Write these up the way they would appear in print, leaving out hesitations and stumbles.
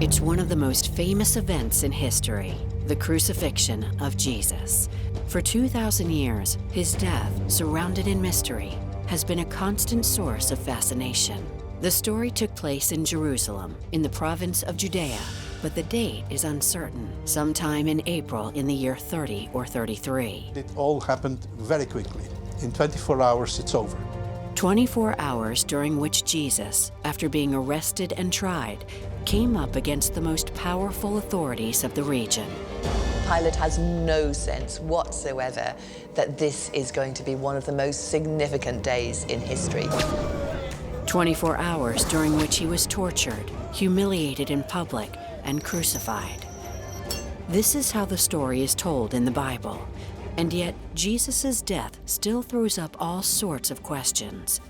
It's one of the most famous events in history, the crucifixion of Jesus. For 2,000 years, his death, surrounded in mystery, has been a constant source of fascination. The story took place in Jerusalem, in the province of Judea, but the date is uncertain, sometime in April in the year 30 or 33. It all happened very quickly. In 24 hours, it's over. 24 hours during which Jesus, after being arrested and tried, came up against the most powerful authorities of the region. Pilate has no sense whatsoever that this is going to be one of the most significant days in history. 24 hours during which he was tortured, humiliated in public, and crucified. This is how the story is told in the Bible, and yet Jesus' death still throws up all sorts of questions.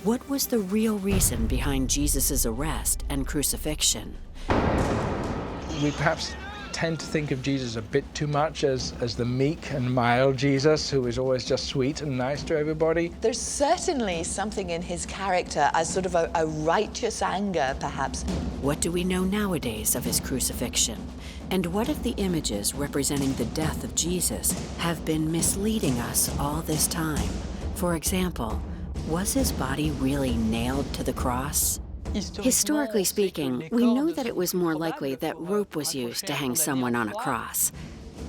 What was the real reason behind Jesus' arrest and crucifixion? We perhaps tend to think of Jesus a bit too much as the meek and mild Jesus who is always just sweet and nice to everybody. There's certainly something in his character as sort of a righteous anger, perhaps. What do we know nowadays of his crucifixion? And what if the images representing the death of Jesus have been misleading us all this time? For example, was his body really nailed to the cross? Historically speaking, we know that it was more likely that rope was used to hang someone on a cross.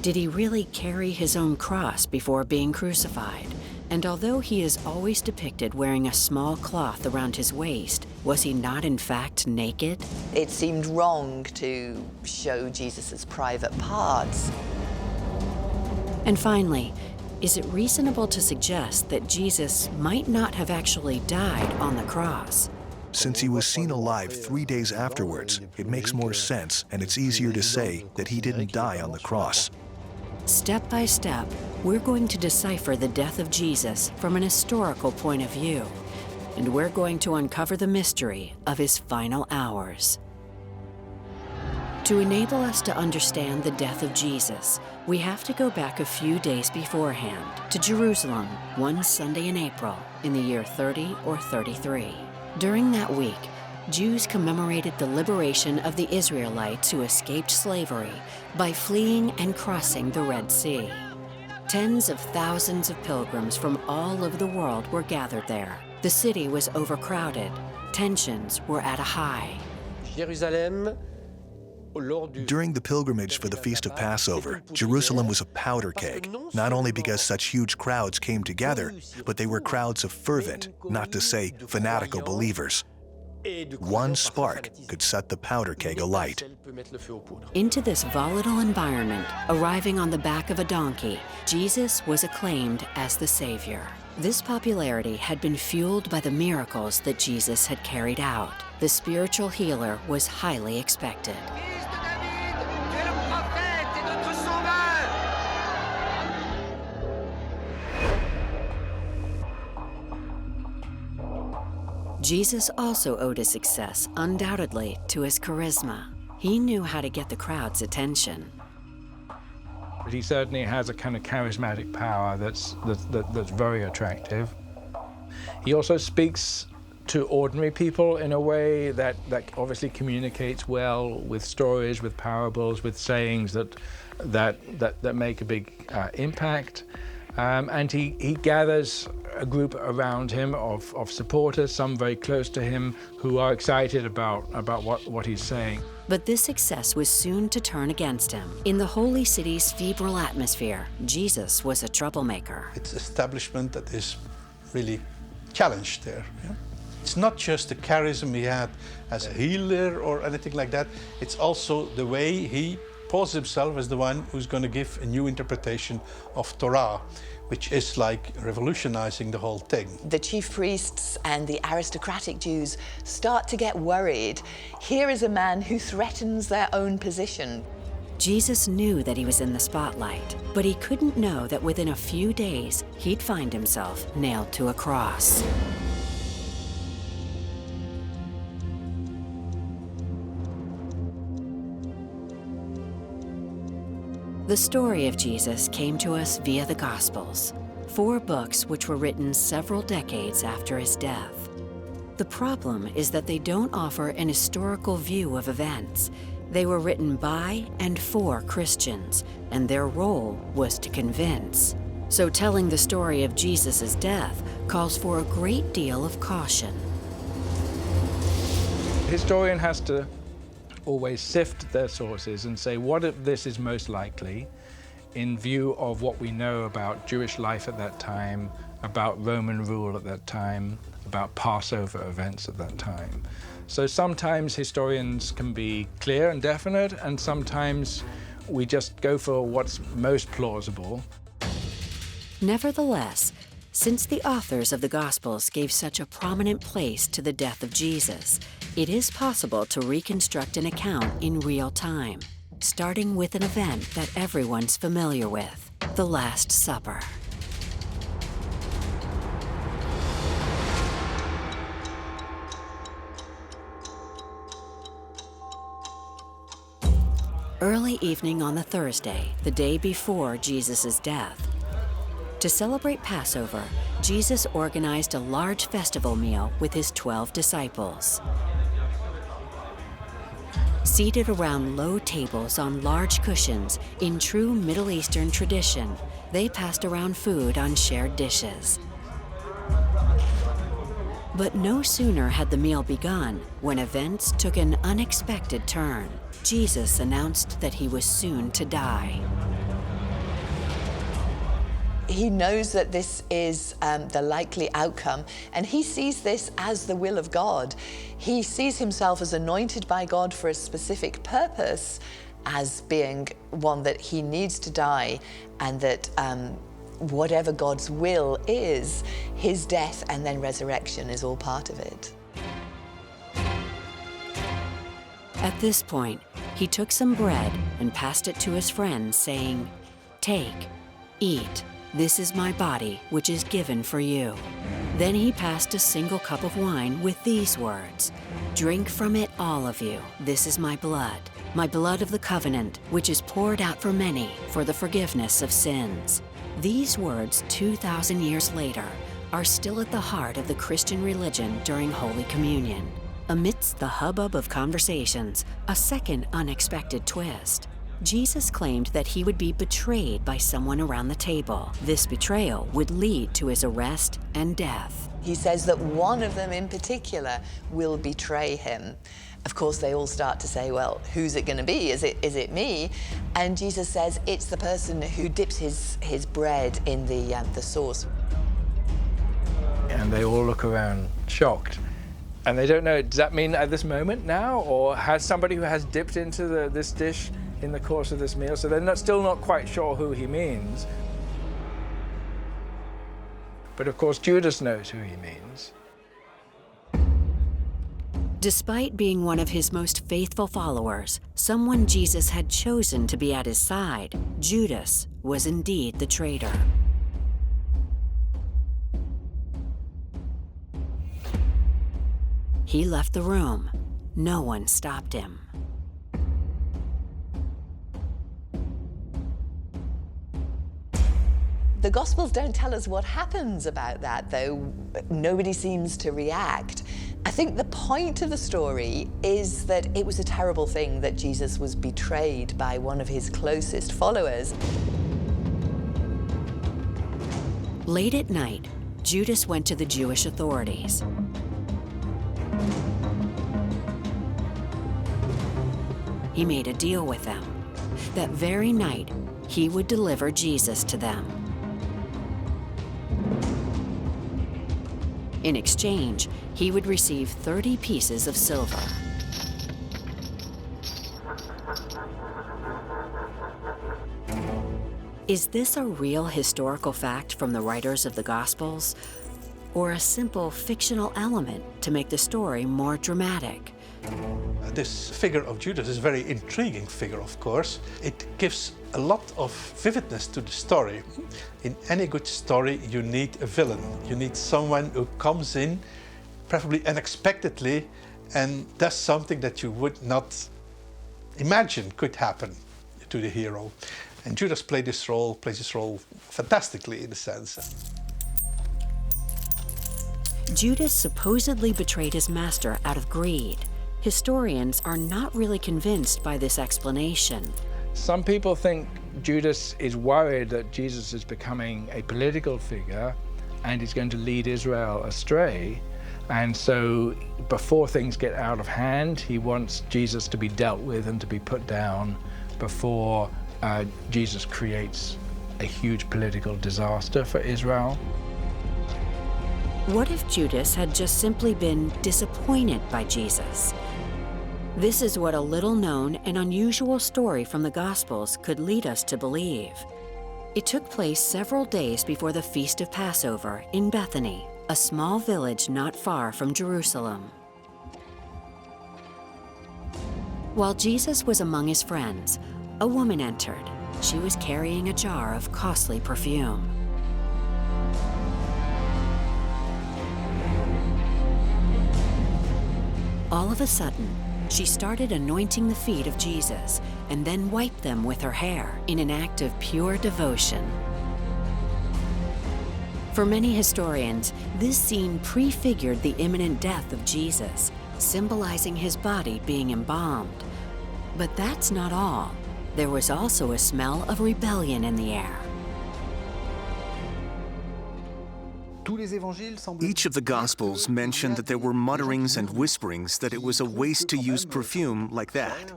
Did he really carry his own cross before being crucified? And although he is always depicted wearing a small cloth around his waist, was he not in fact naked? It seemed wrong to show Jesus' private parts. And finally, is it reasonable to suggest that Jesus might not have actually died on the cross? Since he was seen alive 3 days afterwards, it makes more sense, and it's easier to say that he didn't die on the cross. Step by step, we're going to decipher the death of Jesus from an historical point of view, and we're going to uncover the mystery of his final hours. To enable us to understand the death of Jesus, we have to go back a few days beforehand to Jerusalem, one Sunday in April in the year 30 or 33. During that week, Jews commemorated the liberation of the Israelites who escaped slavery by fleeing and crossing the Red Sea. Tens of thousands of pilgrims from all over the world were gathered there. The city was overcrowded. Tensions were at a high. During the pilgrimage for the Feast of Passover, Jerusalem was a powder keg, not only because such huge crowds came together, but they were crowds of fervent, not to say fanatical believers. One spark could set the powder keg alight. Into this volatile environment, arriving on the back of a donkey, Jesus was acclaimed as the Savior. This popularity had been fueled by the miracles that Jesus had carried out. The spiritual healer was highly expected. Jesus also owed his success, undoubtedly, to his charisma. He knew how to get the crowd's attention. He certainly has a kind of charismatic power that's very attractive. He also speaks to ordinary people in a way that obviously communicates well with stories, with parables, with sayings that make a big impact. And he gathers a group around him of supporters, some very close to him, who are excited about what he's saying. But this success was soon to turn against him. In the holy city's febrile atmosphere, Jesus was a troublemaker. It's establishment that is really challenged there. Yeah? It's not just the charism he had as a healer or anything like that. It's also the way he posed himself as the one who's going to give a new interpretation of Torah, which is like revolutionizing the whole thing. The chief priests and the aristocratic Jews start to get worried. Here is a man who threatens their own position. Jesus knew that he was in the spotlight, but he couldn't know that within a few days, he'd find himself nailed to a cross. The story of Jesus came to us via the Gospels, 4 books which were written several decades after his death. The problem is that they don't offer an historical view of events. They were written by and for Christians, and their role was to convince. So telling the story of Jesus' death calls for a great deal of caution. The historian has to always sift their sources and say what of this is most likely in view of what we know about Jewish life at that time, about Roman rule at that time, about Passover events at that time. So sometimes historians can be clear and definite, and sometimes we just go for what's most plausible. Nevertheless, since the authors of the Gospels gave such a prominent place to the death of Jesus, it is possible to reconstruct an account in real time, starting with an event that everyone's familiar with, the Last Supper. Early evening on the Thursday, the day before Jesus' death. To celebrate Passover, Jesus organized a large festival meal with his 12 disciples. Seated around low tables on large cushions, in true Middle Eastern tradition, they passed around food on shared dishes. But no sooner had the meal begun when events took an unexpected turn. Jesus announced that he was soon to die. He knows that this is the likely outcome, and he sees this as the will of God. He sees himself as anointed by God for a specific purpose, as being one that he needs to die, and that whatever God's will is, his death and then resurrection is all part of it. At this point, he took some bread and passed it to his friends, saying, "Take, eat. This is my body, which is given for you." Then he passed a single cup of wine with these words, "Drink from it, all of you. This is my blood of the covenant, which is poured out for many for the forgiveness of sins." These words, 2,000 years later, are still at the heart of the Christian religion during Holy Communion. Amidst the hubbub of conversations, a second unexpected twist. Jesus claimed that he would be betrayed by someone around the table. This betrayal would lead to his arrest and death. He says that one of them in particular will betray him. Of course, they all start to say, well, who's it going to be? Is it me? And Jesus says it's the person who dips his bread in the sauce. And they all look around shocked. And they don't know, does that mean at this moment now? Or has somebody who has dipped into this dish in the course of this meal? So they're still not quite sure who he means. But of course, Judas knows who he means. Despite being one of his most faithful followers, someone Jesus had chosen to be at his side, Judas was indeed the traitor. He left the room. No one stopped him. The Gospels don't tell us what happens about that, though. Nobody seems to react. I think the point of the story is that it was a terrible thing that Jesus was betrayed by one of his closest followers. Late at night, Judas went to the Jewish authorities. He made a deal with them. That very night, he would deliver Jesus to them. In exchange, he would receive 30 pieces of silver. Is this a real historical fact from the writers of the Gospels, or a simple fictional element to make the story more dramatic? This figure of Judas is a very intriguing figure, of course. It gives a lot of vividness to the story. In any good story, you need a villain. You need someone who comes in, preferably unexpectedly, and does something that you would not imagine could happen to the hero. And Judas plays this role fantastically, in a sense. Judas supposedly betrayed his master out of greed. Historians are not really convinced by this explanation. Some people think Judas is worried that Jesus is becoming a political figure and is going to lead Israel astray. And so before things get out of hand, he wants Jesus to be dealt with and to be put down before Jesus creates a huge political disaster for Israel. What if Judas had just simply been disappointed by Jesus? This is what a little-known and unusual story from the Gospels could lead us to believe. It took place several days before the Feast of Passover in Bethany, a small village not far from Jerusalem. While Jesus was among his friends, a woman entered. She was carrying a jar of costly perfume. All of a sudden, she started anointing the feet of Jesus and then wiped them with her hair in an act of pure devotion. For many historians, this scene prefigured the imminent death of Jesus, symbolizing his body being embalmed. But that's not all. There was also a smell of rebellion in the air. Each of the Gospels mentioned that there were mutterings and whisperings that it was a waste to use perfume like that.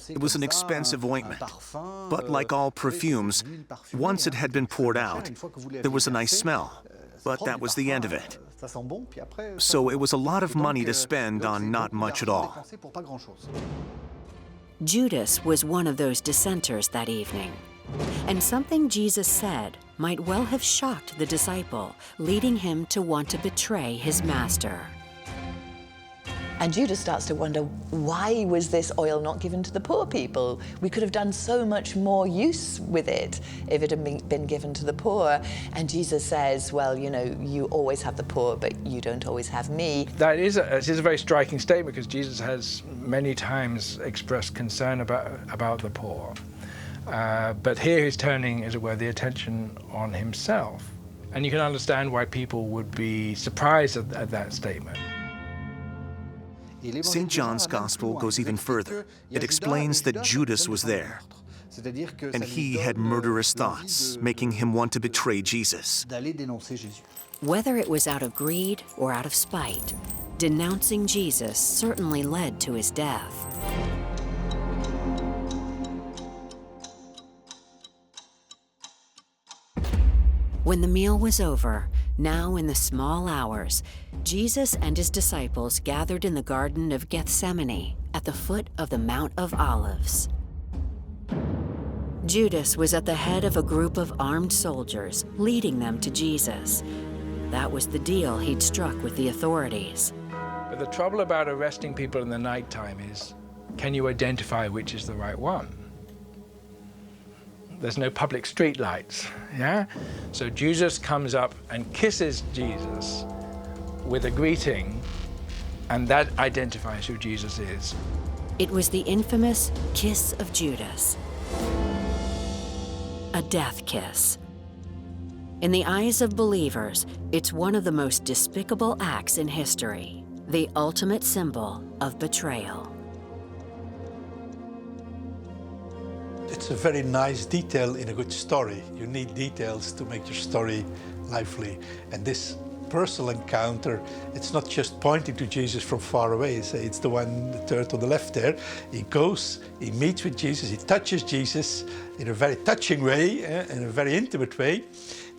It was an expensive ointment. But like all perfumes, once it had been poured out, there was a nice smell. But that was the end of it. So it was a lot of money to spend on not much at all. Judas was one of those dissenters that evening. And something Jesus said might well have shocked the disciple, leading him to want to betray his master. And Judas starts to wonder, why was this oil not given to the poor people? We could have done so much more use with it if it had been given to the poor. And Jesus says, well, you know, you always have the poor, but you don't always have me. It is a very striking statement because Jesus has many times expressed concern about the poor. But here he's turning, as it were, the attention on himself. And you can understand why people would be surprised at that statement. St. John's Gospel goes even further. It explains that Judas was there, and he had murderous thoughts, making him want to betray Jesus. Whether it was out of greed or out of spite, denouncing Jesus certainly led to his death. When the meal was over, now in the small hours, Jesus and his disciples gathered in the Garden of Gethsemane at the foot of the Mount of Olives. Judas was at the head of a group of armed soldiers, leading them to Jesus. That was the deal he'd struck with the authorities. But the trouble about arresting people in the nighttime is, can you identify which is the right one? There's no public street lights, yeah? So Judas comes up and kisses Jesus with a greeting, and that identifies who Jesus is. It was the infamous kiss of Judas. A death kiss. In the eyes of believers, it's one of the most despicable acts in history, the ultimate symbol of betrayal. It's a very nice detail in a good story. You need details to make your story lively. And this personal encounter, it's not just pointing to Jesus from far away. Say it's the one, the third on the left there. He goes, he meets with Jesus, he touches Jesus in a very touching way, in a very intimate way.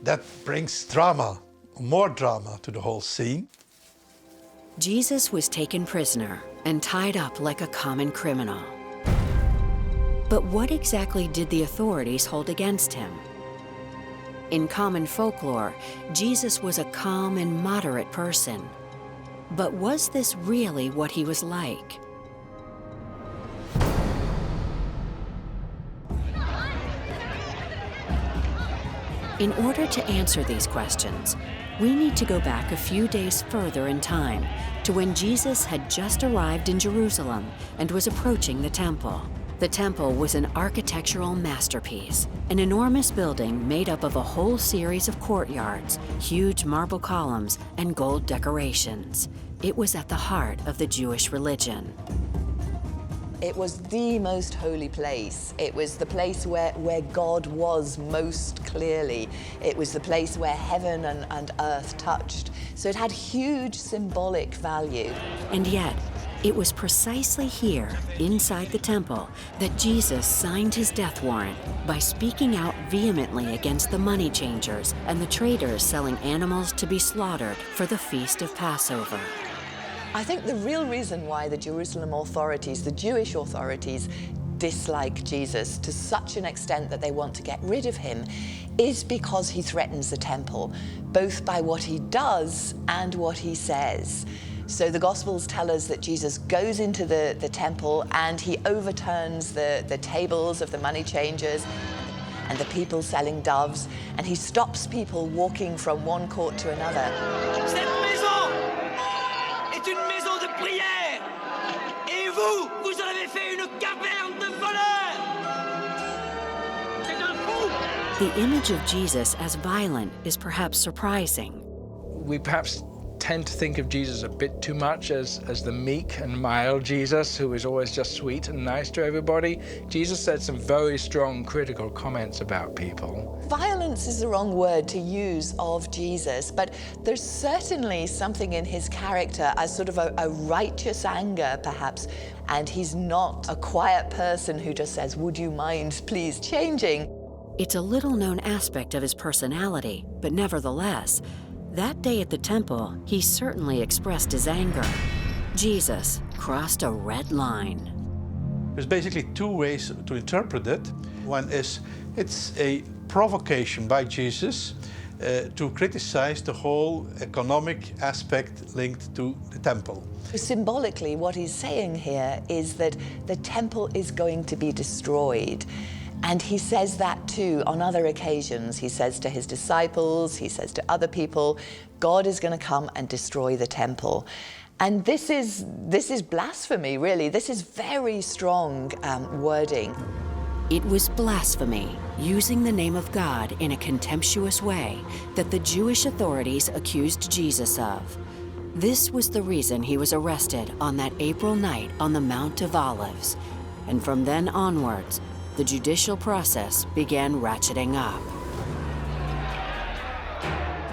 That brings drama, more drama to the whole scene. Jesus was taken prisoner and tied up like a common criminal. But what exactly did the authorities hold against him? In common folklore, Jesus was a calm and moderate person. But was this really what he was like? In order to answer these questions, we need to go back a few days further in time to when Jesus had just arrived in Jerusalem and was approaching the temple. The temple was an architectural masterpiece, an enormous building made up of a whole series of courtyards, huge marble columns, and gold decorations. It was at the heart of the Jewish religion. It was the most holy place. It was the place where God was most clearly. It was the place where heaven and earth touched. So it had huge symbolic value. And yet, it was precisely here, inside the temple, that Jesus signed his death warrant by speaking out vehemently against the money changers and the traders selling animals to be slaughtered for the feast of Passover. I think the real reason why the Jerusalem authorities, the Jewish authorities, dislike Jesus to such an extent that they want to get rid of him is because he threatens the temple, both by what he does and what he says. So the Gospels tell us that Jesus goes into the temple and he overturns the tables of the money changers and the people selling doves, and he stops people walking from one court to another. Cette maison est une maison de prière, et vous, vous en avez fait une caverne de voleurs. C'est un fou. The image of Jesus as violent is perhaps surprising. We perhaps tend to think of Jesus a bit too much as the meek and mild Jesus who is always just sweet and nice to everybody. Jesus said some very strong critical comments about people. Violence is the wrong word to use of Jesus, but there's certainly something in his character as sort of a righteous anger, perhaps. And he's not a quiet person who just says, "Would you mind please changing?" It's a little-known aspect of his personality, but nevertheless, that day at the temple, he certainly expressed his anger. Jesus crossed a red line. There's basically two ways to interpret it. One is it's a provocation by Jesus to criticize the whole economic aspect linked to the temple. Symbolically, what he's saying here is that the temple is going to be destroyed. And he says that too on other occasions. He says to his disciples, he says to other people, God is going to come and destroy the temple. And this is blasphemy, really. This is very strong wording. It was blasphemy, using the name of God in a contemptuous way, that the Jewish authorities accused Jesus of. This was the reason he was arrested on that April night on the Mount of Olives. And from then onwards, the judicial process began ratcheting up.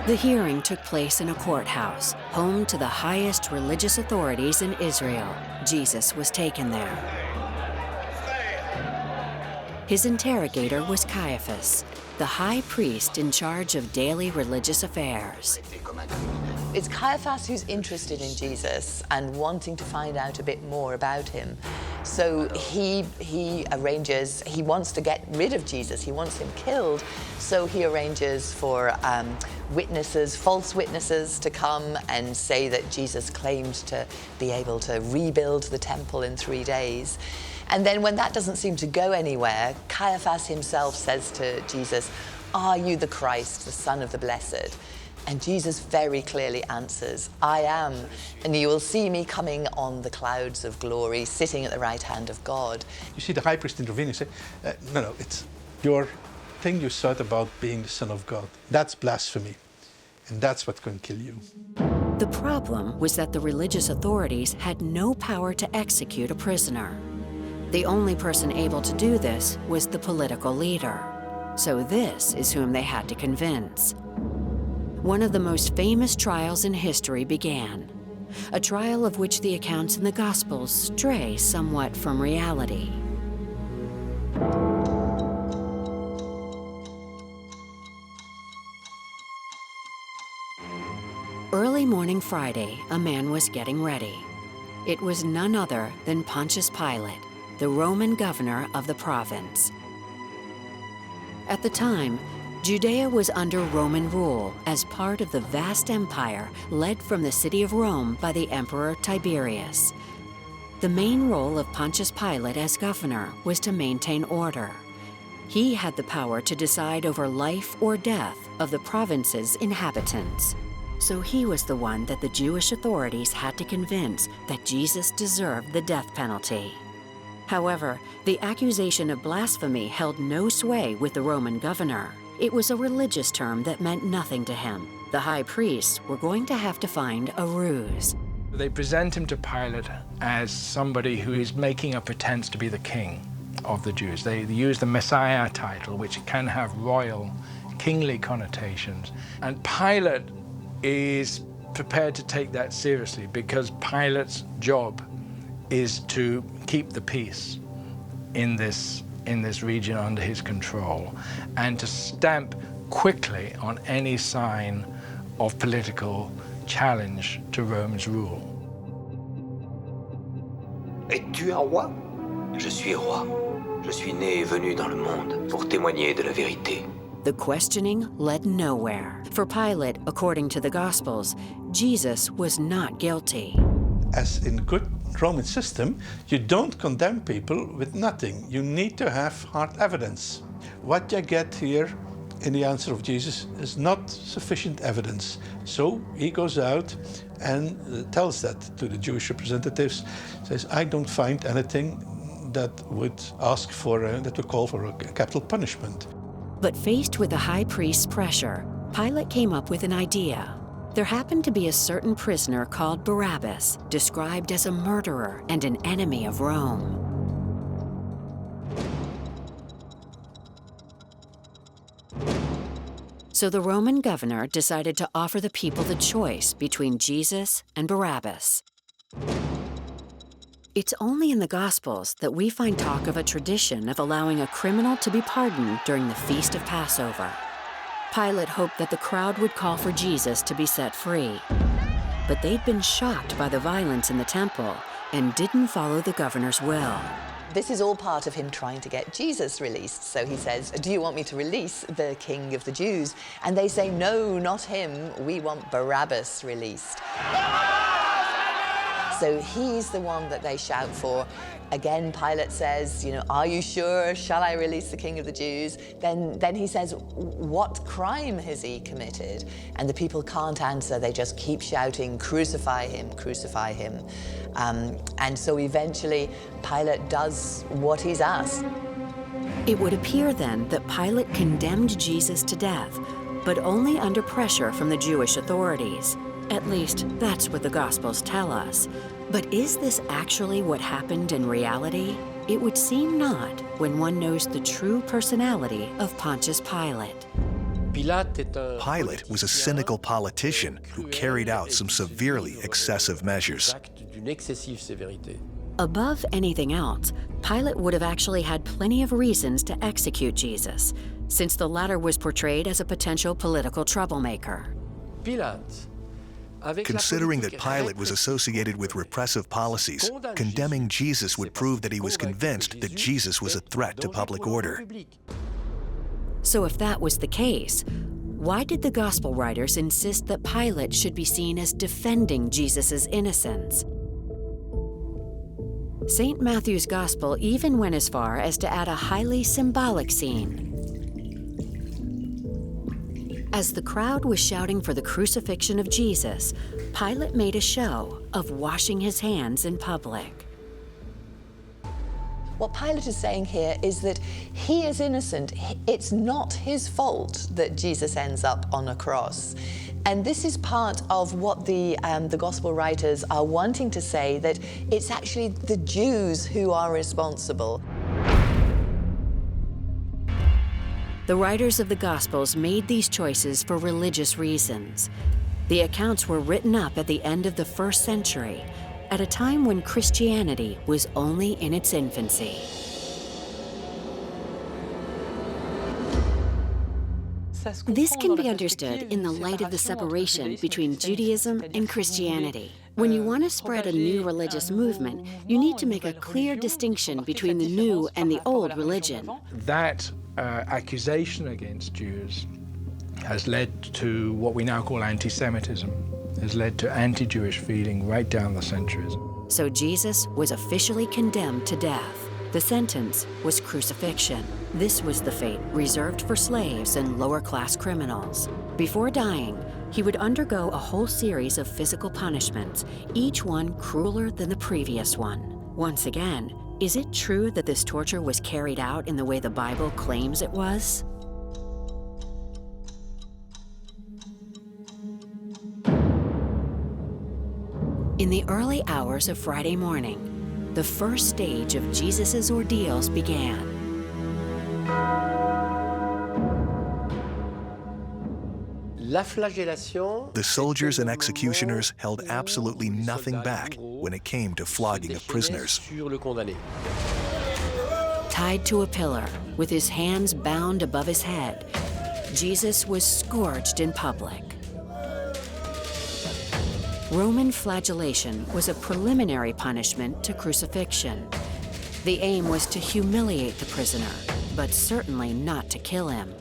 The hearing took place in a courthouse, home to the highest religious authorities in Israel. Jesus was taken there. His interrogator was Caiaphas, the high priest in charge of daily religious affairs. It's Caiaphas who's interested in Jesus and wanting to find out a bit more about him. So he arranges, he wants to get rid of Jesus, he wants him killed, so he arranges for witnesses, false witnesses, to come and say that Jesus claimed to be able to rebuild the temple in 3 days. And then when that doesn't seem to go anywhere, Caiaphas himself says to Jesus, "Are you the Christ, the Son of the Blessed?" And Jesus very clearly answers, "I am, and you will see me coming on the clouds of glory, sitting at the right hand of God." You see the high priest intervening and say, no, it's your thing you said about being the Son of God. That's blasphemy, and that's what can kill you. The problem was that the religious authorities had no power to execute a prisoner. The only person able to do this was the political leader. So this is whom they had to convince. One of the most famous trials in history began, a trial of which the accounts in the Gospels stray somewhat from reality. Early morning Friday, a man was getting ready. It was none other than Pontius Pilate, the Roman governor of the province. At the time, Judea was under Roman rule as part of the vast empire led from the city of Rome by the Emperor Tiberius. The main role of Pontius Pilate as governor was to maintain order. He had the power to decide over life or death of the province's inhabitants. So he was the one that the Jewish authorities had to convince that Jesus deserved the death penalty. However, the accusation of blasphemy held no sway with the Roman governor. It was a religious term that meant nothing to him. The high priests were going to have to find a ruse. They present him to Pilate as somebody who is making a pretense to be the king of the Jews. They use the Messiah title, which can have royal, kingly connotations. And Pilate is prepared to take that seriously because Pilate's job is to keep the peace in this region under his control and to stamp quickly on any sign of political challenge to Rome's rule. Es-tu un roi? Je suis roi. Je suis né et venu dans le monde pour témoigner de la vérité. The questioning led nowhere. For Pilate, according to the Gospels, Jesus was not guilty. As in good Roman system, you don't condemn people with nothing. You need to have hard evidence. What you get here in the answer of Jesus is not sufficient evidence. So he goes out and tells that to the Jewish representatives, says, I don't find anything that would ask for, that would call for a capital punishment. But faced with the high priest's pressure, Pilate came up with an idea. There happened to be a certain prisoner called Barabbas, described as a murderer and an enemy of Rome. So the Roman governor decided to offer the people the choice between Jesus and Barabbas. It's only in the Gospels that we find talk of a tradition of allowing a criminal to be pardoned during the Feast of Passover. Pilate hoped that the crowd would call for Jesus to be set free. But they'd been shocked by the violence in the temple and didn't follow the governor's will. This is all part of him trying to get Jesus released. So he says, do you want me to release the King of the Jews? And they say, no, not him. We want Barabbas released. So he's the one that they shout for. Again, Pilate says, are you sure? Shall I release the King of the Jews? Then he says, what crime has he committed? And the people can't answer. They just keep shouting, crucify him, crucify him. And so eventually, Pilate does what he's asked. It would appear then that Pilate condemned Jesus to death, but only under pressure from the Jewish authorities. At least, that's what the Gospels tell us. But is this actually what happened in reality? It would seem not when one knows the true personality of Pontius Pilate. Pilate was a cynical politician who carried out some severely excessive measures. Above anything else, Pilate would have actually had plenty of reasons to execute Jesus, since the latter was portrayed as a potential political troublemaker. Considering that Pilate was associated with repressive policies, condemning Jesus would prove that he was convinced that Jesus was a threat to public order. So if that was the case, why did the Gospel writers insist that Pilate should be seen as defending Jesus' innocence? St. Matthew's Gospel even went as far as to add a highly symbolic scene. As the crowd was shouting for the crucifixion of Jesus, Pilate made a show of washing his hands in public. What Pilate is saying here is that he is innocent. It's not his fault that Jesus ends up on a cross. And this is part of what the Gospel writers are wanting to say, that it's actually the Jews who are responsible. The writers of the Gospels made these choices for religious reasons. The accounts were written up at the end of the 1st century, at a time when Christianity was only in its infancy. This can be understood in the light of the separation between Judaism and Christianity. When you want to spread a new religious movement, you need to make a clear distinction between the new and the old religion. That accusation against Jews has led to what we now call anti-Semitism, has led to anti-Jewish feeling right down the centuries. So Jesus was officially condemned to death. The sentence was crucifixion. This was the fate reserved for slaves and lower-class criminals. Before dying, he would undergo a whole series of physical punishments, each one crueler than the previous one. Once again, is it true that this torture was carried out in the way the Bible claims it was? In the early hours of Friday morning, the first stage of Jesus' ordeals began. The soldiers and executioners held absolutely nothing back when it came to flogging of prisoners. Tied to a pillar, with his hands bound above his head, Jesus was scourged in public. Roman flagellation was a preliminary punishment to crucifixion. The aim was to humiliate the prisoner, but certainly not to kill him.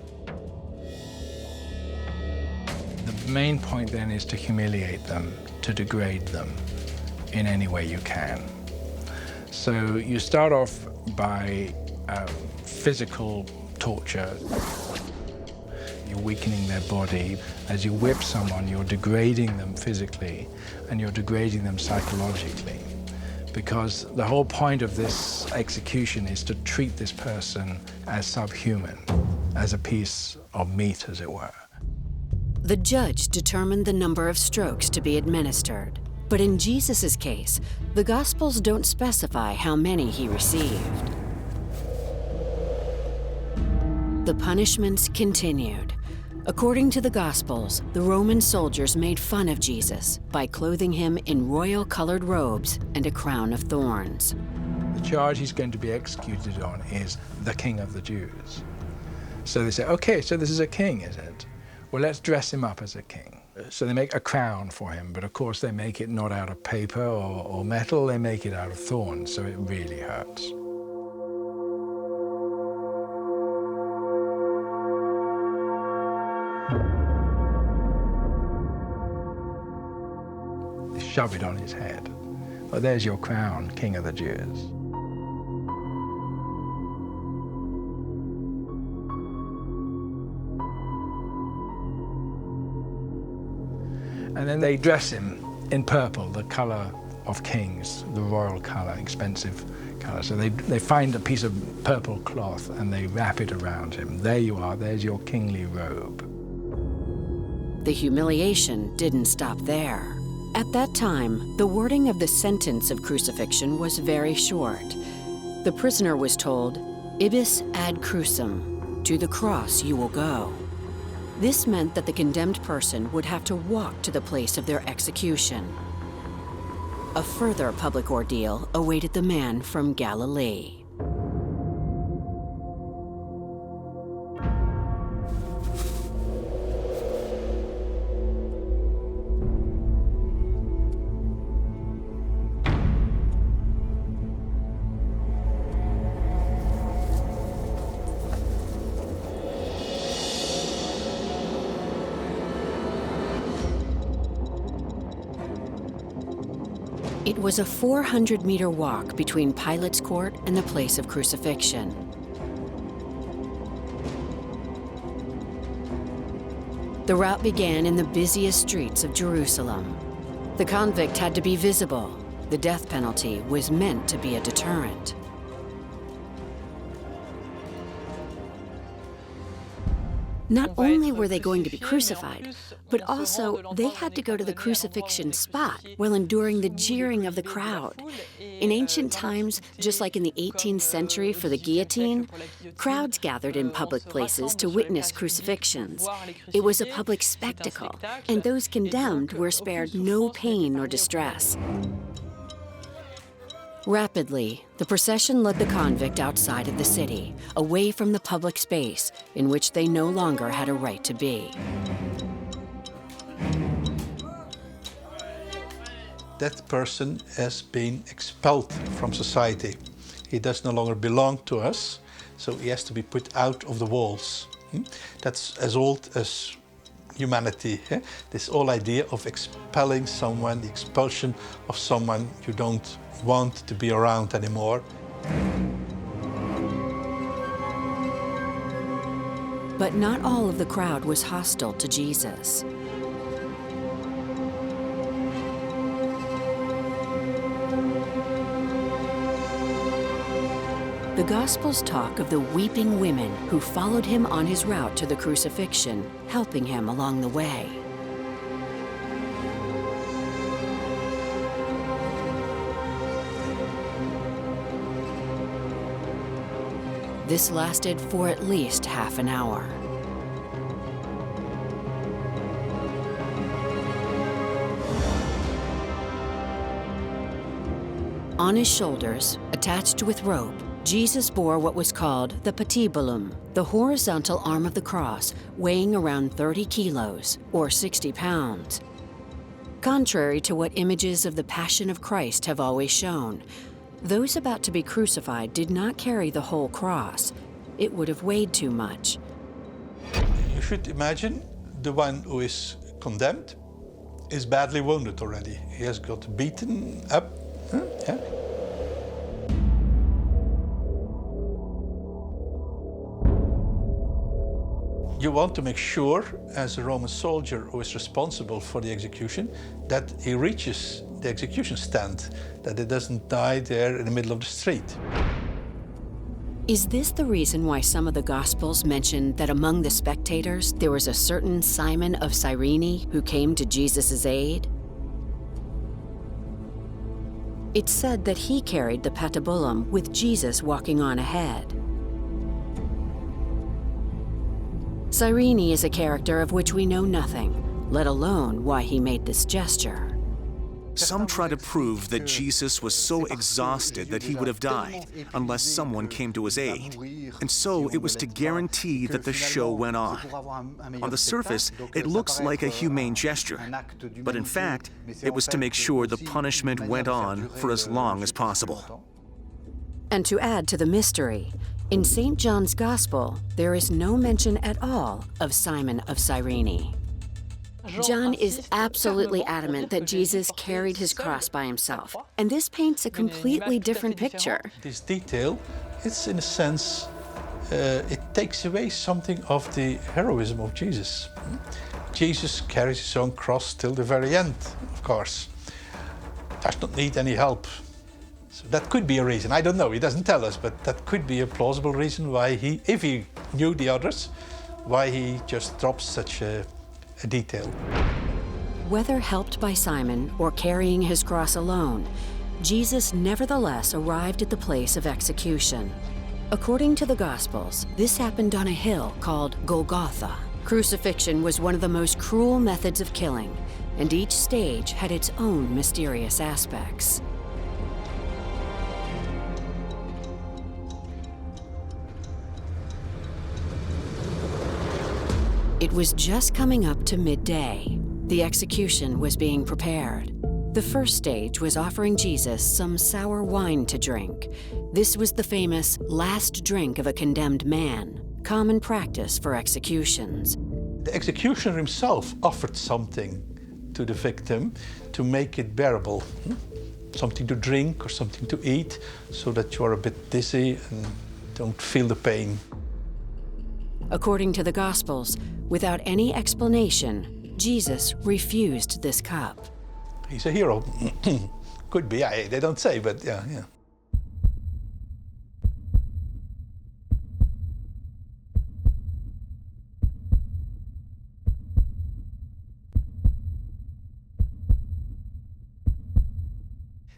The main point then is to humiliate them, to degrade them in any way you can. So you start off by physical torture. You're weakening their body. As you whip someone, you're degrading them physically and you're degrading them psychologically. Because the whole point of this execution is to treat this person as subhuman, as a piece of meat, as it were. The judge determined the number of strokes to be administered. But in Jesus' case, the Gospels don't specify how many he received. The punishments continued. According to the Gospels, the Roman soldiers made fun of Jesus by clothing him in royal-colored robes and a crown of thorns. The charge he's going to be executed on is the King of the Jews. So they say, okay, so this is a king, is it? Well, let's dress him up as a king. So they make a crown for him, but of course they make it not out of paper or metal, they make it out of thorns, so it really hurts. They shove it on his head. Well, there's your crown, King of the Jews. And then they dress him in purple, the color of kings, the royal color, expensive color. So they find a piece of purple cloth and they wrap it around him. There you are, there's your kingly robe. The humiliation didn't stop there. At that time, the wording of the sentence of crucifixion was very short. The prisoner was told, "Ibis ad crucem," to the cross you will go. This meant that the condemned person would have to walk to the place of their execution. A further public ordeal awaited the man from Galilee. It was a 400-meter walk between Pilate's court and the place of crucifixion. The route began in the busiest streets of Jerusalem. The convict had to be visible. The death penalty was meant to be a deterrent. Not only were they going to be crucified, but also they had to go to the crucifixion spot while enduring the jeering of the crowd. In ancient times, just like in the 18th century for the guillotine, crowds gathered in public places to witness crucifixions. It was a public spectacle, and those condemned were spared no pain or distress. Rapidly, the procession led the convict outside of the city, away from the public space in which they no longer had a right to be. That person has been expelled from society. He does no longer belong to us, so he has to be put out of the walls. That's as old as humanity. This whole idea of expelling someone, the expulsion of someone you don't want to be around anymore. But not all of the crowd was hostile to Jesus. The Gospels talk of the weeping women who followed him on his route to the crucifixion, helping him along the way. This lasted for at least half an hour. On his shoulders, attached with rope, Jesus bore what was called the patibulum, the horizontal arm of the cross, weighing around 30 kilos, or 60 pounds. Contrary to what images of the Passion of Christ have always shown, those about to be crucified did not carry the whole cross. It would have weighed too much. You should imagine the one who is condemned is badly wounded already. He has got beaten up. Yeah. You want to make sure, as a Roman soldier who is responsible for the execution, that he reaches the execution stand, that he doesn't die there in the middle of the street. Is this the reason why some of the Gospels mention that among the spectators there was a certain Simon of Cyrene who came to Jesus' aid? It's said that he carried the patibulum with Jesus walking on ahead. Cyrene is a character of which we know nothing, let alone why he made this gesture. Some try to prove that Jesus was so exhausted that he would have died unless someone came to his aid. And so it was to guarantee that the show went on. On the surface, it looks like a humane gesture, but in fact, it was to make sure the punishment went on for as long as possible. And to add to the mystery, in St. John's Gospel, there is no mention at all of Simon of Cyrene. John is absolutely adamant that Jesus carried his cross by himself, and this paints a completely different picture. This detail, it's in a sense, it takes away something of the heroism of Jesus. Jesus carries his own cross till the very end, of course. Does not need any help. So that could be a reason. I don't know, he doesn't tell us, but that could be a plausible reason why he, if he knew the others, why he just drops such a detail. Whether helped by Simon or carrying his cross alone, Jesus nevertheless arrived at the place of execution. According to the Gospels, this happened on a hill called Golgotha. Crucifixion was one of the most cruel methods of killing, and each stage had its own mysterious aspects. It was just coming up to midday. The execution was being prepared. The first stage was offering Jesus some sour wine to drink. This was the famous last drink of a condemned man, common practice for executions. The executioner himself offered something to the victim to make it bearable. Something to drink or something to eat, so that you are a bit dizzy and don't feel the pain. According to the Gospels, without any explanation, Jesus refused this cup. He's a hero. Could be, they don't say, but yeah.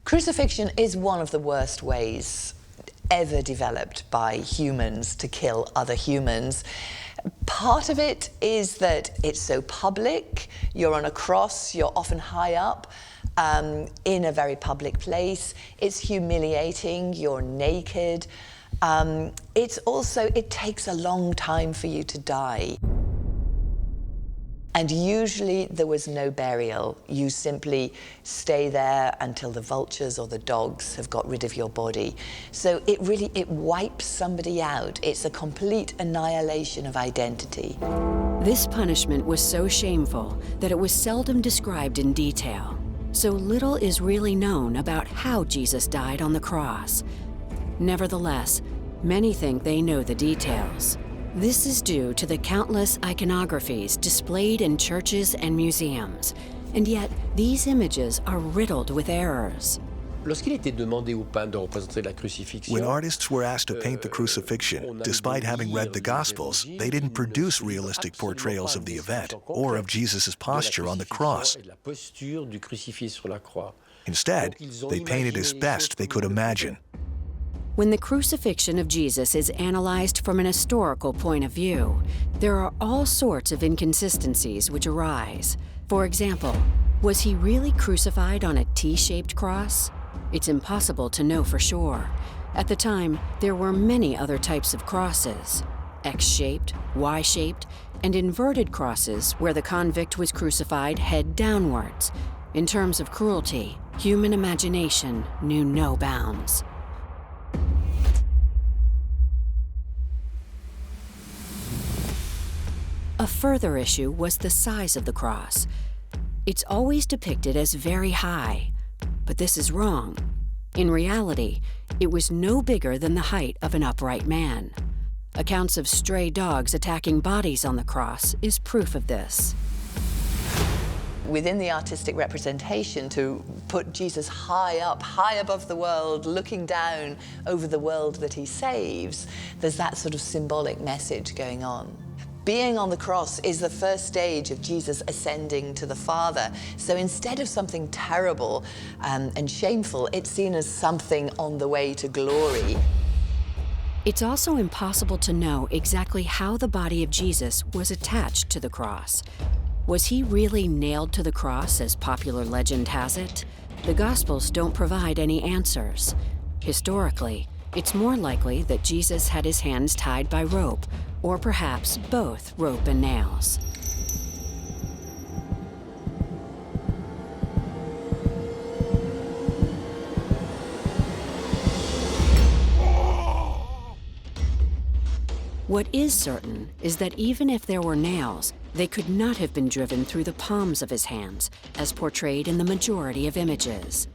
Crucifixion is one of the worst ways ever developed by humans to kill other humans. Part of it is that it's so public. You're on a cross, you're often high up in a very public place. It's humiliating, you're naked. It takes a long time for you to die. And usually there was no burial. You simply stay there until the vultures or the dogs have got rid of your body. So it wipes somebody out. It's a complete annihilation of identity. This punishment was so shameful that it was seldom described in detail. So little is really known about how Jesus died on the cross. Nevertheless, many think they know the details. This is due to the countless iconographies displayed in churches and museums, and yet these images are riddled with errors. When artists were asked to paint the crucifixion, despite having read the Gospels, they didn't produce realistic portrayals of the event or of Jesus' posture on the cross. Instead, they painted as best they could imagine. When the crucifixion of Jesus is analyzed from an historical point of view, there are all sorts of inconsistencies which arise. For example, was he really crucified on a T-shaped cross? It's impossible to know for sure. At the time, there were many other types of crosses: X-shaped, Y-shaped, and inverted crosses where the convict was crucified head downwards. In terms of cruelty, human imagination knew no bounds. A further issue was the size of the cross. It's always depicted as very high, but this is wrong. In reality, it was no bigger than the height of an upright man. Accounts of stray dogs attacking bodies on the cross is proof of this. Within the artistic representation, to put Jesus high up, high above the world, looking down over the world that he saves, there's that sort of symbolic message going on. Being on the cross is the first stage of Jesus ascending to the Father. So instead of something terrible and shameful, it's seen as something on the way to glory. It's also impossible to know exactly how the body of Jesus was attached to the cross. Was he really nailed to the cross, as popular legend has it? The Gospels don't provide any answers. Historically, it's more likely that Jesus had his hands tied by rope, or perhaps both rope and nails. What is certain is that even if there were nails, they could not have been driven through the palms of his hands, as portrayed in the majority of images.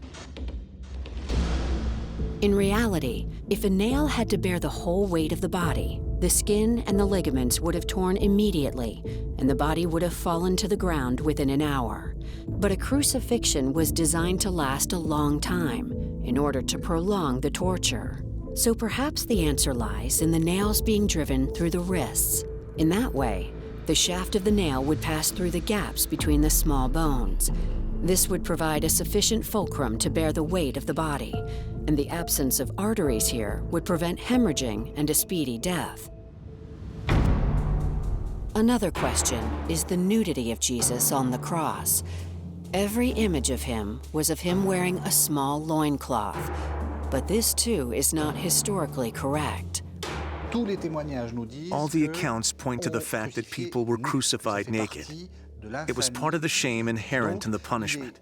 In reality, if a nail had to bear the whole weight of the body, the skin and the ligaments would have torn immediately, and the body would have fallen to the ground within an hour. But a crucifixion was designed to last a long time, in order to prolong the torture. So perhaps the answer lies in the nails being driven through the wrists. In that way, the shaft of the nail would pass through the gaps between the small bones. This would provide a sufficient fulcrum to bear the weight of the body, and the absence of arteries here would prevent hemorrhaging and a speedy death. Another question is the nudity of Jesus on the cross. Every image of him was of him wearing a small loincloth, but this too is not historically correct. All the accounts point to the fact that people were crucified naked. It was part of the shame inherent in the punishment.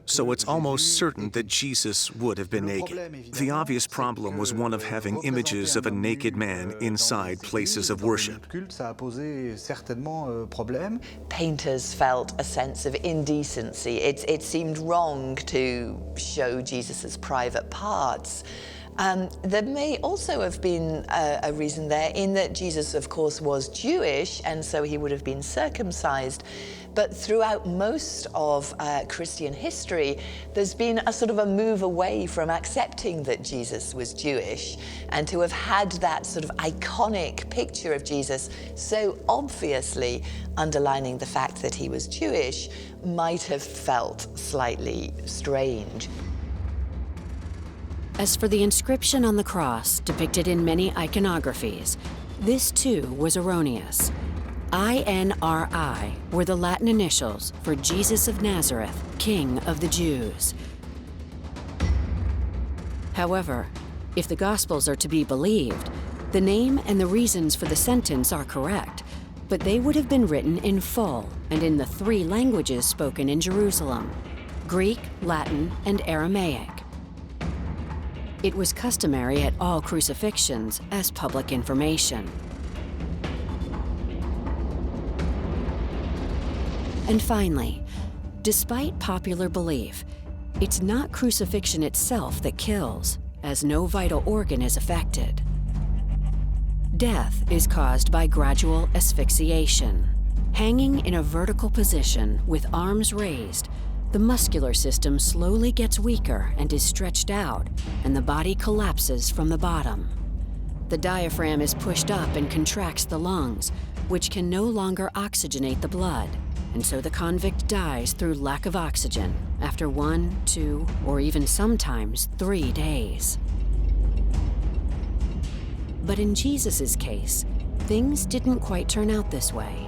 So it's almost certain that Jesus would have been naked. The obvious problem was one of having images of a naked man inside places of worship. Painters felt a sense of indecency. It seemed wrong to show Jesus' private parts. There may also have been a reason there in that Jesus, of course, was Jewish, and so he would have been circumcised. But throughout most of Christian history, there's been a sort of a move away from accepting that Jesus was Jewish, and to have had that sort of iconic picture of Jesus so obviously underlining the fact that he was Jewish might have felt slightly strange. As for the inscription on the cross depicted in many iconographies, this too was erroneous. INRI were the Latin initials for Jesus of Nazareth, King of the Jews. However, if the Gospels are to be believed, the name and the reasons for the sentence are correct, but they would have been written in full and in the 3 languages spoken in Jerusalem: Greek, Latin, and Aramaic. It was customary at all crucifixions as public information. And finally, despite popular belief, it's not crucifixion itself that kills, as no vital organ is affected. Death is caused by gradual asphyxiation. Hanging in a vertical position with arms raised, the muscular system slowly gets weaker and is stretched out, and the body collapses from the bottom. The diaphragm is pushed up and contracts the lungs, which can no longer oxygenate the blood, and so the convict dies through lack of oxygen after 1, 2, or even sometimes 3 days. But in Jesus' case, things didn't quite turn out this way.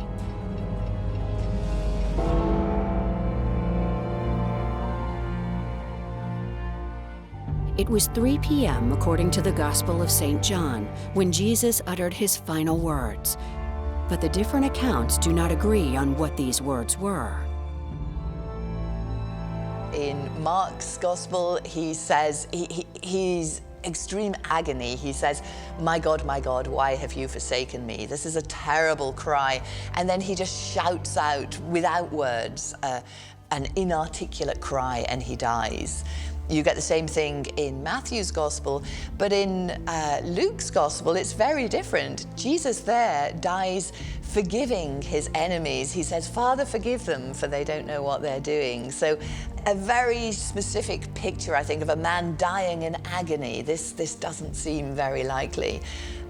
It was 3 p.m. according to the Gospel of St. John when Jesus uttered his final words. But the different accounts do not agree on what these words were. In Mark's Gospel, he says, he's extreme agony. He says, my God, why have you forsaken me? This is a terrible cry. And then he just shouts out without words, an inarticulate cry, and he dies. You get the same thing in Matthew's Gospel, but in Luke's Gospel, it's very different. Jesus there dies forgiving his enemies. He says, Father, forgive them, for they don't know what they're doing. So a very specific picture, I think, of a man dying in agony. This doesn't seem very likely.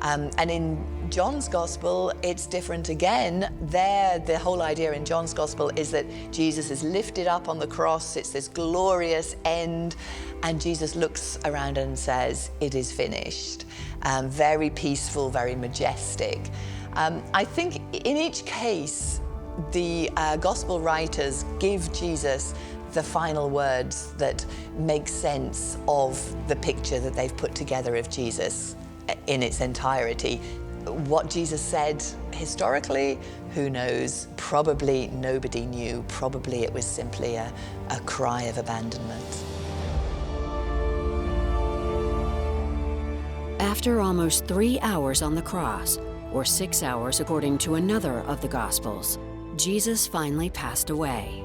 And in John's Gospel, it's different again. There, the whole idea in John's Gospel is that Jesus is lifted up on the cross. It's this glorious end. And Jesus looks around and says, it is finished. Very peaceful, very majestic. I think in each case, the Gospel writers give Jesus the final words that make sense of the picture that they've put together of Jesus in its entirety. What Jesus said historically, who knows? Probably nobody knew. Probably it was simply a cry of abandonment. After almost 3 hours on the cross, or 6 hours according to another of the Gospels, Jesus finally passed away.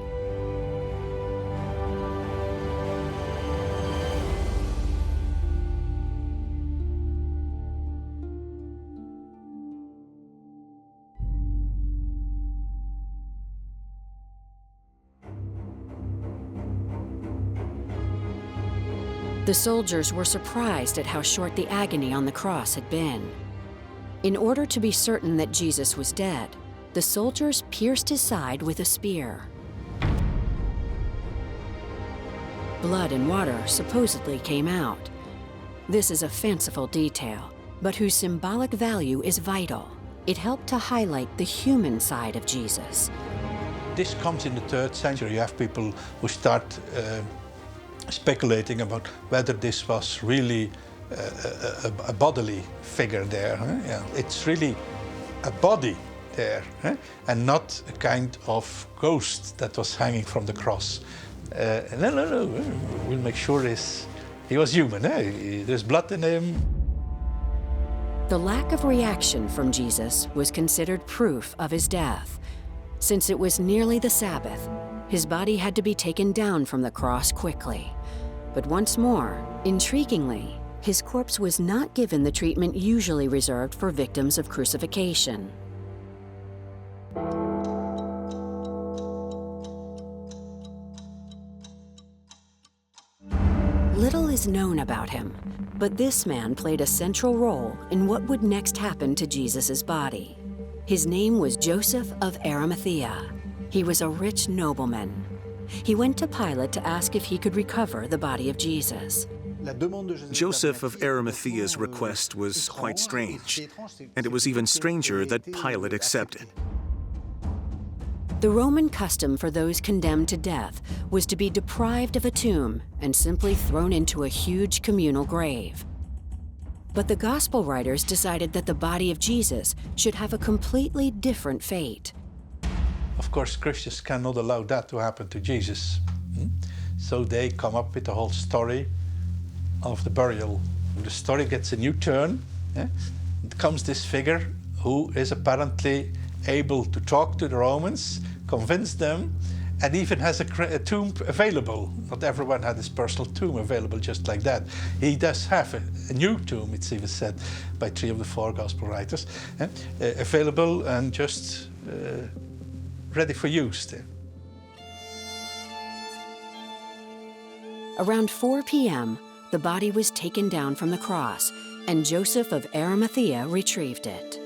The soldiers were surprised at how short the agony on the cross had been. In order to be certain that Jesus was dead, the soldiers pierced his side with a spear. Blood and water supposedly came out. This is a fanciful detail, but whose symbolic value is vital. It helped to highlight the human side of Jesus. This comes in the 3rd century. You have people who start speculating about whether this was really a bodily figure there. Huh? Yeah. It's really a body there, huh? And not a kind of ghost that was hanging from the cross. No, we'll make sure he was human. Eh? There's blood in him. The lack of reaction from Jesus was considered proof of his death. Since it was nearly the Sabbath, his body had to be taken down from the cross quickly. But once more, intriguingly, his corpse was not given the treatment usually reserved for victims of crucifixion. Little is known about him, but this man played a central role in what would next happen to Jesus' body. His name was Joseph of Arimathea. He was a rich nobleman. He went to Pilate to ask if he could recover the body of Jesus. Joseph of Arimathea's request was quite strange, and it was even stranger that Pilate accepted. The Roman custom for those condemned to death was to be deprived of a tomb and simply thrown into a huge communal grave. But the Gospel writers decided that the body of Jesus should have a completely different fate. Of course, Christians cannot allow that to happen to Jesus. So they come up with the whole story of the burial. The story gets a new turn. It comes this figure who is apparently able to talk to the Romans, convince them, and even has a tomb available. Not everyone had his personal tomb available just like that. He does have a new tomb, it's even said by 3 of the 4 Gospel writers, available and just ready for use there. Around 4 p.m., the body was taken down from the cross, and Joseph of Arimathea retrieved it.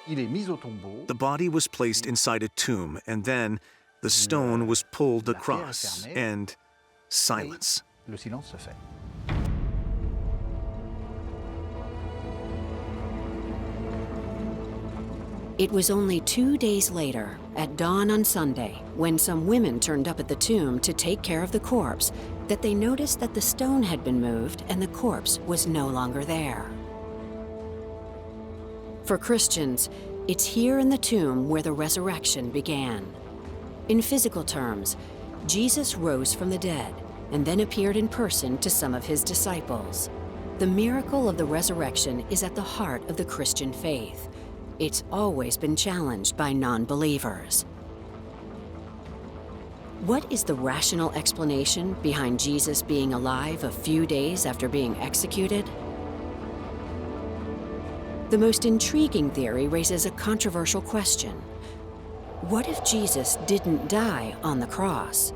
The body was placed inside a tomb, and then, The stone was pulled across, and silence. Le silence se fait. It was only 2 days later, at dawn on Sunday, when some women turned up at the tomb to take care of the corpse, that they noticed that the stone had been moved and the corpse was no longer there. For Christians, it's here in the tomb where the resurrection began. In physical terms, Jesus rose from the dead and then appeared in person to some of his disciples. The miracle of the resurrection is at the heart of the Christian faith. It's always been challenged by non-believers. What is the rational explanation behind Jesus being alive a few days after being executed? The most intriguing theory raises a controversial question. What if Jesus didn't die on the cross?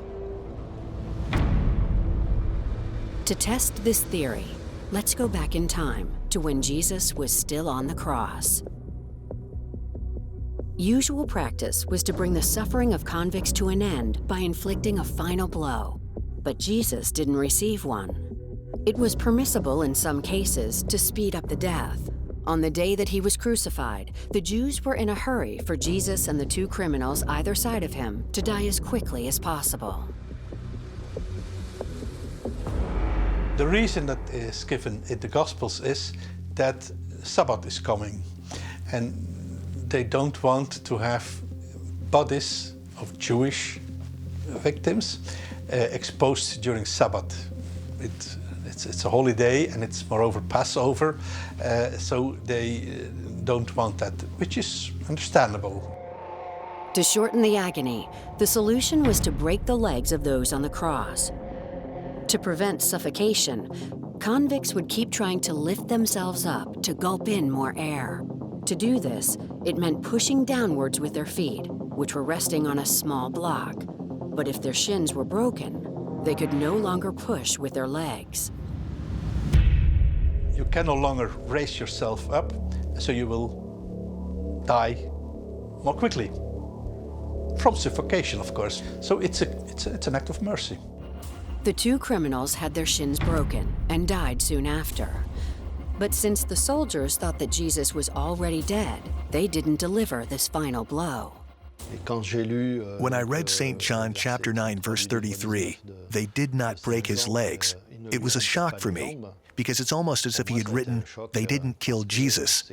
To test this theory, let's go back in time to when Jesus was still on the cross. Usual practice was to bring the suffering of convicts to an end by inflicting a final blow, but Jesus didn't receive one. It was permissible in some cases to speed up the death. On the day that he was crucified, the Jews were in a hurry for Jesus and the two criminals either side of him to die as quickly as possible. The reason that is given in the Gospels is that Sabbath is coming, and they don't want to have bodies of Jewish victims exposed during Sabbath. It's a holiday, and it's moreover Passover, so they don't want that, which is understandable. To shorten the agony, the solution was to break the legs of those on the cross. To prevent suffocation, convicts would keep trying to lift themselves up to gulp in more air. To do this, it meant pushing downwards with their feet, which were resting on a small block. But if their shins were broken, they could no longer push with their legs. You can no longer raise yourself up, so you will die more quickly. From suffocation, of course. So it's an act of mercy. The two criminals had their shins broken and died soon after. But since the soldiers thought that Jesus was already dead, they didn't deliver this final blow. When I read St. John chapter 9, verse 33, they did not break his legs, it was a shock for me, because it's almost as if he had written, they didn't kill Jesus.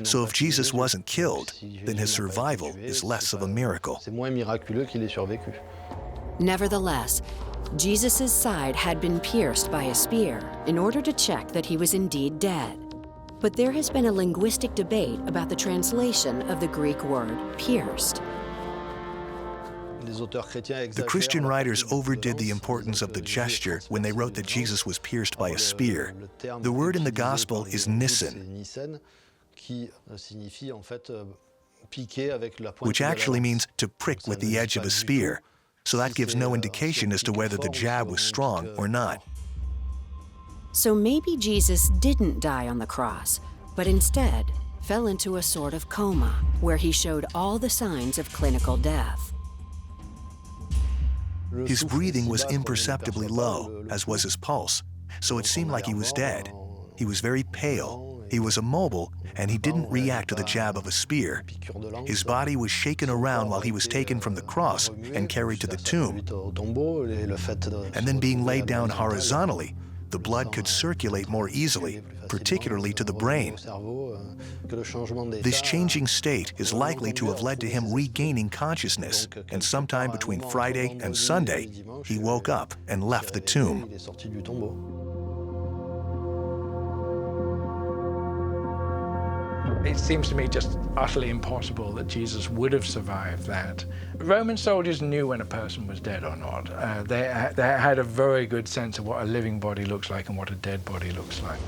So if Jesus wasn't killed, then his survival is less of a miracle. Nevertheless, Jesus' side had been pierced by a spear in order to check that he was indeed dead. But there has been a linguistic debate about the translation of the Greek word pierced. The Christian writers overdid the importance of the gesture when they wrote that Jesus was pierced by a spear. The word in the Gospel is nissen, which actually means to prick with the edge of a spear. So that gives no indication as to whether the jab was strong or not. So maybe Jesus didn't die on the cross, but instead fell into a sort of coma where he showed all the signs of clinical death. His breathing was imperceptibly low, as was his pulse, so it seemed like he was dead. He was very pale, he was immobile, and he didn't react to the jab of a spear. His body was shaken around while he was taken from the cross and carried to the tomb. And then being laid down horizontally, the blood could circulate more easily, particularly to the brain. This changing state is likely to have led to him regaining consciousness, and sometime between Friday and Sunday, he woke up and left the tomb. It seems to me just utterly impossible that Jesus would have survived that. Roman soldiers knew when a person was dead or not. They had a very good sense of what a living body looks like and what a dead body looks like.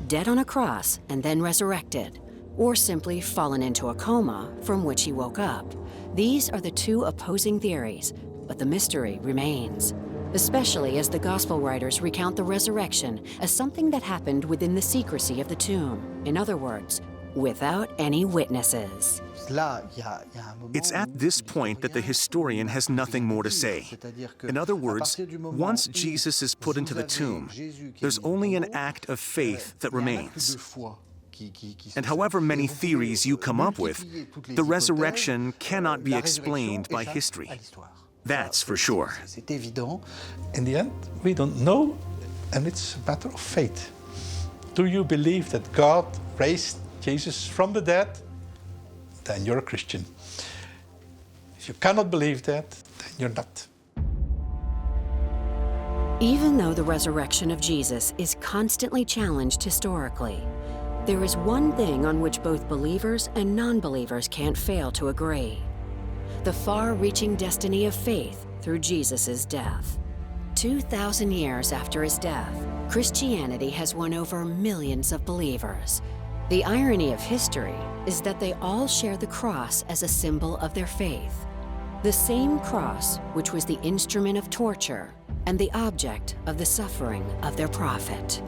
Dead on a cross and then resurrected, or simply fallen into a coma from which he woke up. These are the two opposing theories, but the mystery remains, especially as the gospel writers recount the resurrection as something that happened within the secrecy of the tomb. In other words, without any witnesses. It's at this point that the historian has nothing more to say. In other words, once Jesus is put into the tomb, there's only an act of faith that remains. And however many theories you come up with, the resurrection cannot be explained by history. That's for sure. In the end, we don't know, and it's a matter of faith. Do you believe that God raised Jesus from the dead? Then you're a Christian. If you cannot believe that, then you're not. Even though the resurrection of Jesus is constantly challenged historically, there is one thing on which both believers and non-believers can't fail to agree: the far-reaching destiny of faith through Jesus' death. 2,000 years after his death, Christianity has won over millions of believers. The irony of history is that they all share the cross as a symbol of their faith. The same cross which was the instrument of torture and the object of the suffering of their prophet.